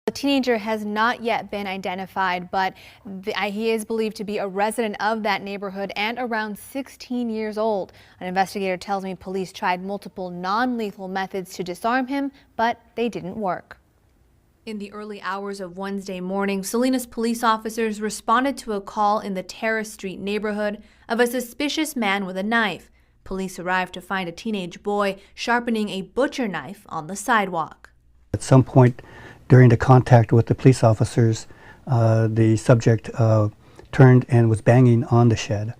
The teenager has not yet been identified, but he is believed to be a resident of that neighborhood and around 16 years old. An investigator tells me police tried multiple non-lethal methods to disarm him, but they didn't work. In the early hours of Wednesday morning, Salinas police officers responded to a call in the Terrace Street neighborhood of a suspicious man with a knife. Police arrived to find a teenage boy sharpening a butcher knife on the sidewalk. At some point during the contact with the police officers, the subject turned and was banging on the shed,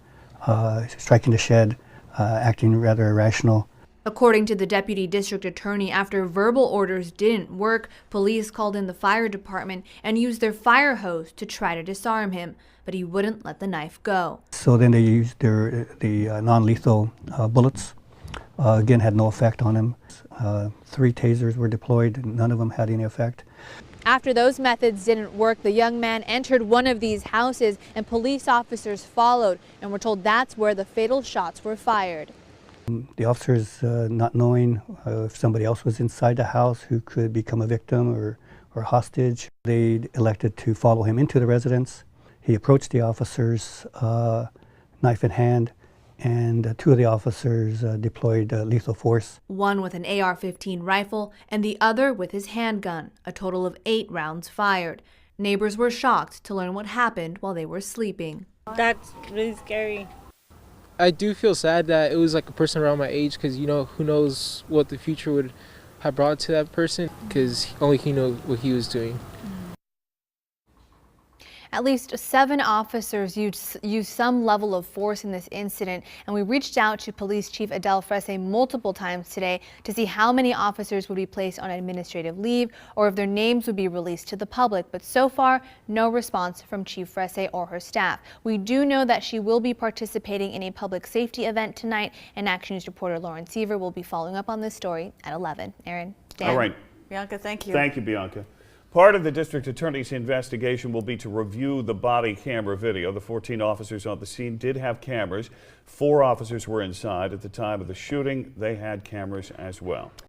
striking the shed, acting rather irrational. According to the deputy district attorney, after verbal orders didn't work, police called in the fire department and used their fire hose to try to disarm him, but he wouldn't let the knife go. So then they used the non-lethal bullets. Again, had no effect on him. 3 tasers were deployed, and none of them had any effect. After those methods didn't work, the young man entered one of these houses and police officers followed, and we're told that's where the fatal shots were fired. The officers, not knowing if somebody else was inside the house who could become a victim or hostage, they elected to follow him into the residence. He approached the officers, knife in hand, and 2 of the officers deployed lethal force. One with an AR-15 rifle and the other with his handgun, a total of 8 rounds fired. Neighbors were shocked to learn what happened while they were sleeping. That's really scary. I do feel sad that it was like a person around my age, because who knows what the future would have brought to that person, because only he knows what he was doing. At least 7 officers used some level of force in this incident, and we reached out to Police Chief Adele Frese multiple times today to see how many officers would be placed on administrative leave or if their names would be released to the public. But so far, no response from Chief Frese or her staff. We do know that she will be participating in a public safety event tonight, and Action News reporter Lauren Seaver will be following up on this story at 11. Aaron, Dan. All right. Bianca, thank you. Thank you, Bianca. Part of the district attorney's investigation will be to review the body camera video. The 14 officers on the scene did have cameras. 4 officers were inside at the time of the shooting. They had cameras as well.